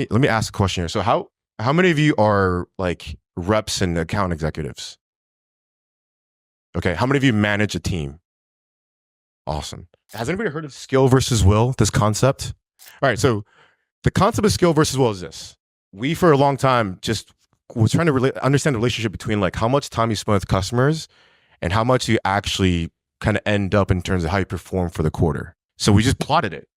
let me ask a question here. So how many of you are like reps and account executives? Okay, how many of you manage a team? Awesome. Has anybody heard of skill versus will, this concept? All right, so the concept of skill versus will is this. We, for a long time, just was trying to understand the relationship between like how much time you spend with customers and how much you actually kind of end up in terms of how you perform for the quarter. So we just plotted it.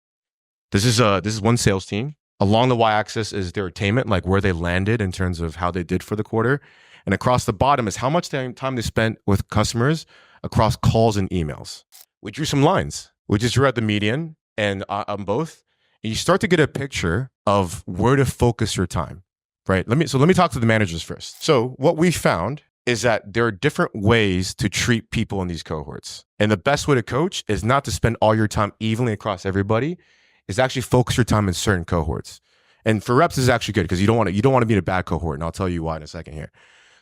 This is one sales team. Along the y-axis is their attainment, like where they landed in terms of how they did for the quarter. And across the bottom is how much time they spent with customers across calls and emails. We drew some lines. We just drew out the median and on both. And you start to get a picture of where to focus your time, right? Let me talk to the managers first. So what we found is that there are different ways to treat people in these cohorts. And the best way to coach is not to spend all your time evenly across everybody, is actually focus your time in certain cohorts. And for reps, this is actually good because you don't want to be in a bad cohort. And I'll tell you why in a second here.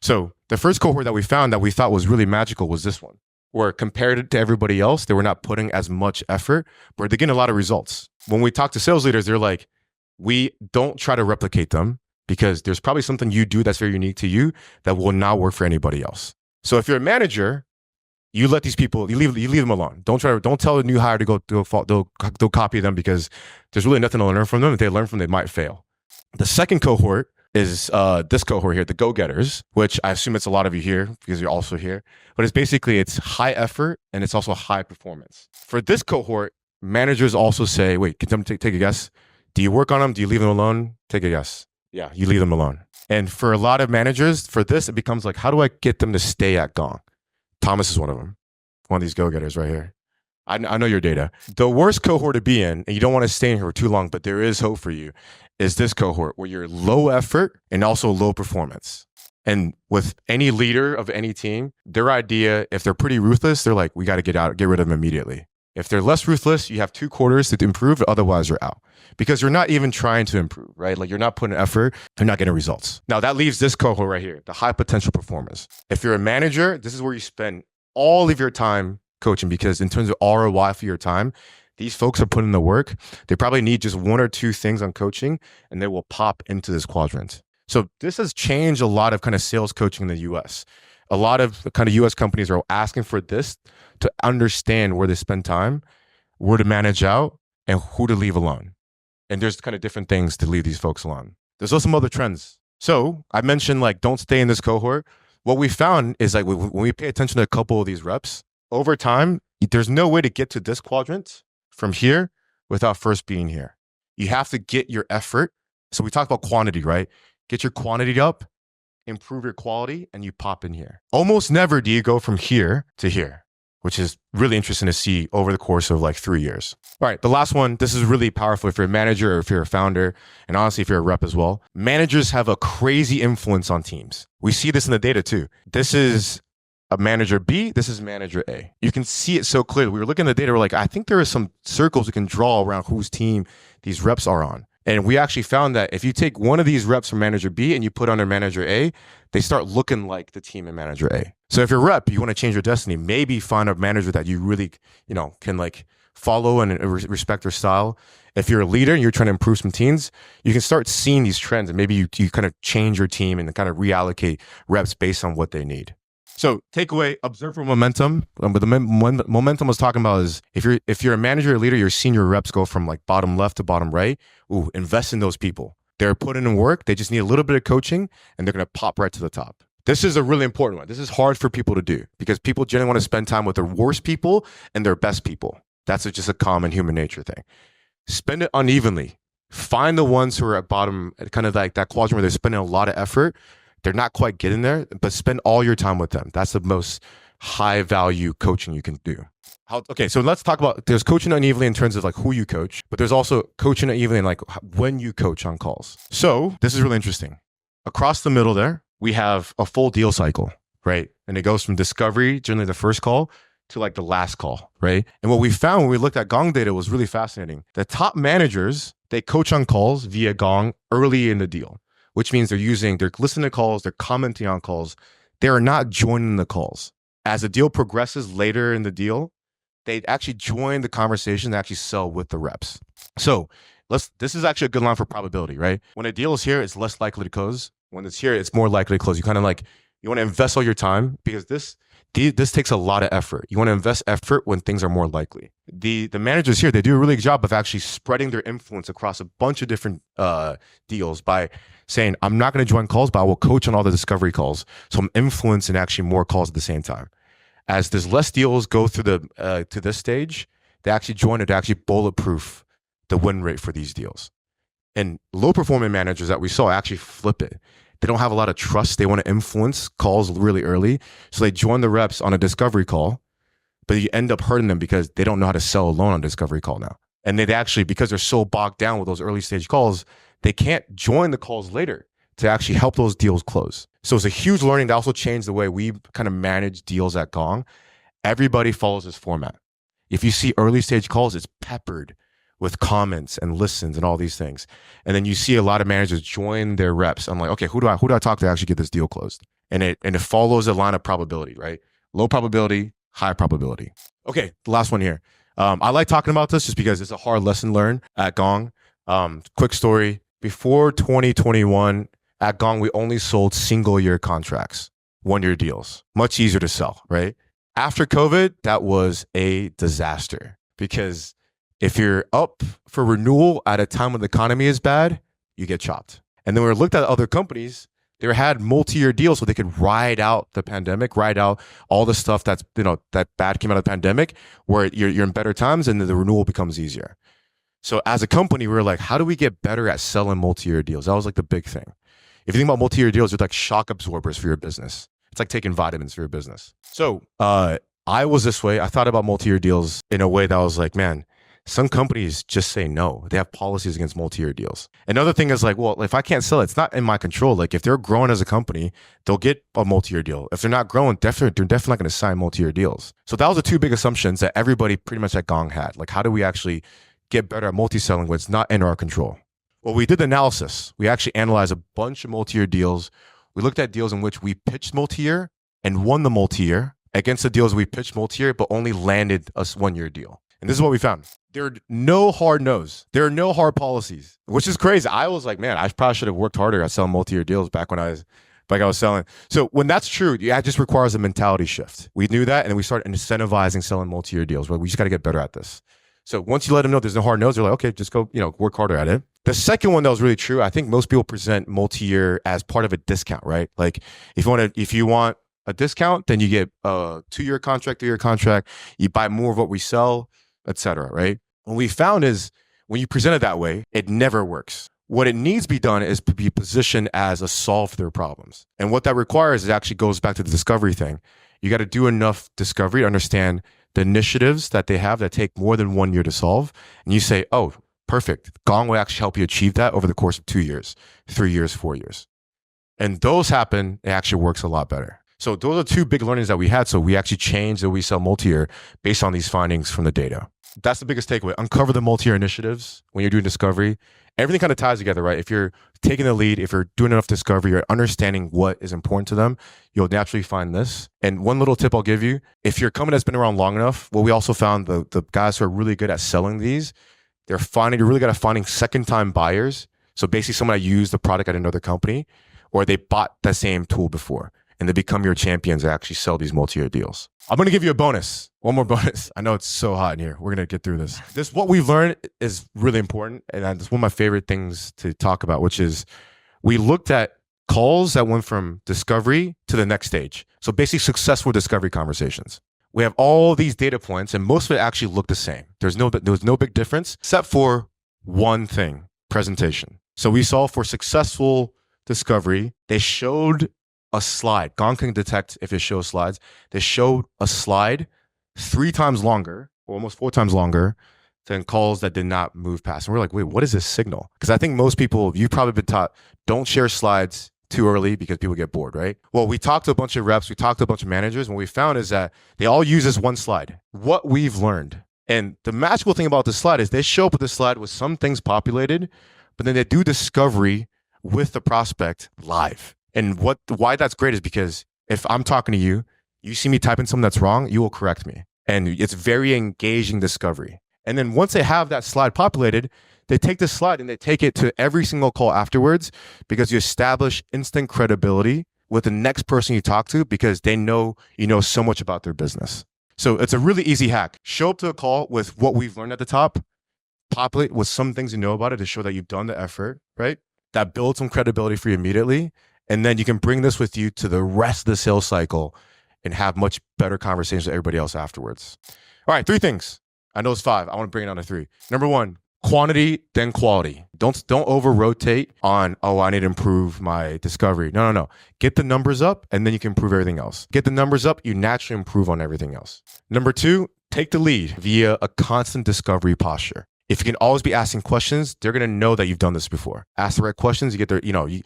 So the first cohort that we found that we thought was really magical was this one, where compared to everybody else, they were not putting as much effort, but they're getting a lot of results. When we talk to sales leaders, they're like, we don't try to replicate them because there's probably something you do that's very unique to you that will not work for anybody else. So if you're a manager, you let these people, you leave them alone. Don't tell a new hire to go copy them because there's really nothing to learn from them. If they learn from them, they might fail. The second cohort is this cohort here, the go-getters, which I assume it's a lot of you here because you're also here. But it's high effort and it's also high performance. For this cohort, managers also say, wait, can someone take a guess? Do you work on them? Do you leave them alone? Take a guess. Yeah, you leave them alone. And for a lot of managers, for this, it becomes like, how do I get them to stay at Gong? Thomas is one of them, one of these go-getters right here. I know your data. The worst cohort to be in, and you don't want to stay in here for too long, but there is hope for you, is this cohort where you're low effort and also low performance. And with any leader of any team, their idea, if they're pretty ruthless, they're like, we got to get rid of them immediately. If they're less ruthless, you have 2 quarters to improve, otherwise you're out. Because you're not even trying to improve, right? Like you're not putting effort, you're not getting results. Now that leaves this cohort right here, the high potential performers. If you're a manager, this is where you spend all of your time coaching because in terms of ROI for your time, these folks are putting the work. They probably need just 1 or 2 things on coaching and they will pop into this quadrant. So this has changed a lot of kind of sales coaching in the US. A lot of kind of US companies are asking for this to understand where they spend time, where to manage out, and who to leave alone. And there's kind of different things to leave these folks alone. There's also some other trends. So I mentioned like, don't stay in this cohort. What we found is like when we pay attention to a couple of these reps, over time, there's no way to get to this quadrant from here without first being here. You have to get your effort. So we talked about quantity, right? Get your quantity up, improve your quality, and you pop in here. Almost never do you go from here to here, which is really interesting to see over the course of like 3 years. All right, the last one, this is really powerful if you're a manager or if you're a founder, and honestly, if you're a rep as well. Managers have a crazy influence on teams. We see this in the data too. This is a manager B, this is manager A. You can see it so clearly. We were looking at the data, we're like, I think there are some circles we can draw around whose team these reps are on. And we actually found that if you take one of these reps from manager B and you put under manager A, they start looking like the team in manager A. So if you're a rep, you want to change your destiny, maybe find a manager that you really, can like follow and respect their style. If you're a leader and you're trying to improve some teams, you can start seeing these trends and maybe you kind of change your team and kind of reallocate reps based on what they need. So takeaway, observe for momentum. But the momentum I was talking about is if you're a manager or leader, your senior reps go from like bottom left to bottom right. Ooh, invest in those people. They're putting in work. They just need a little bit of coaching and they're going to pop right to the top. This is a really important one. This is hard for people to do because people generally want to spend time with their worst people and their best people. That's just a common human nature thing. Spend it unevenly. Find the ones who are at bottom, kind of like that quadrant where they're spending a lot of effort. They're not quite getting there, but spend all your time with them. That's the most high value coaching you can do. Okay, so let's talk about, there's coaching unevenly in terms of like who you coach, but there's also coaching unevenly in like when you coach on calls. So this is really interesting. Across the middle there, we have a full deal cycle, right? And it goes from discovery, generally the first call, to like the last call, right? And what we found when we looked at Gong data was really fascinating. The top managers, they coach on calls via Gong early in the deal, which means they're listening to calls, they're commenting on calls. They are not joining the calls. As the deal progresses later in the deal, they actually join the conversation, they actually sell with the reps. So This is actually a good line for probability, right? When a deal is here, it's less likely to close. When it's here, it's more likely to close. You kind of like, you want to invest all your time because this takes a lot of effort. You want to invest effort when things are more likely. The managers here, they do a really good job of actually spreading their influence across a bunch of different deals by saying, I'm not going to join calls, but I will coach on all the discovery calls. So I'm influencing actually more calls at the same time. As there's less deals go through the to this stage, they actually join it to actually bulletproof the win rate for these deals. And low performing managers that we saw actually flip it. They don't have a lot of trust. They want to influence calls really early. So they join the reps on a discovery call, but you end up hurting them because they don't know how to sell a loan on a discovery call now. And they actually, because they're so bogged down with those early stage calls, they can't join the calls later to actually help those deals close. So it's a huge learning that also changed the way we kind of manage deals at Gong. Everybody follows this format. If you see early stage calls, it's peppered with comments and listens and all these things. And then you see a lot of managers join their reps. I'm like, okay, who do I talk to actually get this deal closed? And it follows a line of probability, right? Low probability, high probability. Okay, the last one here. I like talking about this just because it's a hard lesson learned at Gong. Quick story. Before 2021, at Gong, we only sold single year contracts, 1 year deals. Much easier to sell, right? After COVID, that was a disaster because if you're up for renewal at a time when the economy is bad, you get chopped. And then when we looked at other companies, they had multi-year deals so they could ride out the pandemic, ride out all the stuff that's, that bad came out of the pandemic, where you're in better times and then the renewal becomes easier. So as a company, we were like, how do we get better at selling multi-year deals? That was like the big thing. If you think about multi-year deals, they're like shock absorbers for your business. It's like taking vitamins for your business. So I was this way. I thought about multi-year deals in a way that I was like, man, some companies just say no. They have policies against multi-year deals. Another thing is like, well, if I can't sell it, it's not in my control. Like if they're growing as a company, they'll get a multi-year deal. If they're not growing, they're definitely not going to sign multi-year deals. So that was the two big assumptions that everybody pretty much at Gong had. Like, how do we actually get better at multi-selling when it's not in our control? Well, we did the analysis. We actually analyzed a bunch of multi-year deals. We looked at deals in which we pitched multi-year and won the multi-year against the deals we pitched multi-year, but only landed a 1 year deal. And this is what we found. There are no hard no's. There are no hard policies, which is crazy. I was like, man, I probably should have worked harder at selling multi-year deals back when I was selling. So when that's true, it just requires a mentality shift. We knew that, and then we started incentivizing selling multi-year deals. But we just got to get better at this. So once you let them know there's no hard no's, they're like, okay, just go, work harder at it. The second one that was really true, I think most people present multi-year as part of a discount, right? Like if you want a discount, then you get a 2-year contract, 3-year contract, you buy more of what we sell, etc. Right? What we found is when you present it that way, it never works. What it needs to be done is to be positioned as a solve for their problems. And what that requires, it actually goes back to the discovery thing. You got to do enough discovery to understand the initiatives that they have that take more than 1 year to solve. And you say, oh, perfect. Gong will actually help you achieve that over the course of 2 years, 3 years, 4 years. And those happen, it actually works a lot better. So those are two big learnings that we had. So we actually changed that we sell multi-year based on these findings from the data. That's the biggest takeaway. Uncover the multi-year initiatives when you're doing discovery. Everything kind of ties together, right? If you're taking the lead, if you're doing enough discovery, you're understanding what is important to them, you'll naturally find this. And one little tip I'll give you, if your company has been around long enough, what we also found, the guys who are really good at selling these, you're really good at finding second-time buyers. So basically someone that used the product at another company, or they bought the same tool before, and they become your champions that actually sell these multi-year deals. I'm going to give you a bonus. One more bonus. I know it's so hot in here. We're going to get through this. What we've learned is really important. And it's one of my favorite things to talk about, which is we looked at calls that went from discovery to the next stage. So basically successful discovery conversations. We have all these data points and most of it actually looked the same. There was no big difference except for one thing, presentation. So we saw for successful discovery, they showed a slide. Gong can detect if it shows slides. They showed a slide 3 times longer, or almost 4 times longer than calls that did not move past. And we're like, wait, what is this signal? Because I think most people, you've probably been taught, don't share slides too early because people get bored, right? Well, we talked to a bunch of reps, we talked to a bunch of managers, and what we found is that they all use this one slide. What we've learned, and the magical thing about this slide is they show up with this slide with some things populated, but then they do discovery with the prospect live. And why that's great is because if I'm talking to you, you see me typing something that's wrong, you will correct me. And it's very engaging discovery. And then once they have that slide populated, they take the slide and they take it to every single call afterwards, because you establish instant credibility with the next person you talk to, because they know you know so much about their business. So it's a really easy hack. Show up to a call with what we've learned at the top, populate with some things you know about it to show that you've done the effort, right? That builds some credibility for you immediately. And then you can bring this with you to the rest of the sales cycle and have much better conversations with everybody else afterwards. All right, 3 things. I know it's 5. I want to bring it down to 3. Number 1, quantity, then quality. Don't over rotate on, oh, I need to improve my discovery. No. Get the numbers up and then you can improve everything else. Get the numbers up, you naturally improve on everything else. Number 2, take the lead via a constant discovery posture. If you can always be asking questions, they're going to know that you've done this before. Ask the right questions, you get their, you're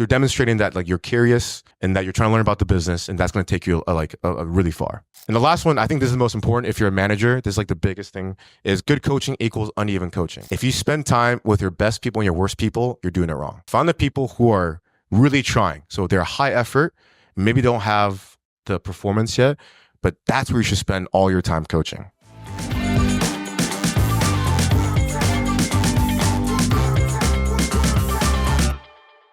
demonstrating that like you're curious and that you're trying to learn about the business, and that's going to take you really far. And the last one, I think this is the most important. If you're a manager, this is like the biggest thing, is good coaching equals uneven coaching. If you spend time with your best people and your worst people, you're doing it wrong. Find the people who are really trying. So they're high effort, maybe don't have the performance yet, but that's where you should spend all your time coaching.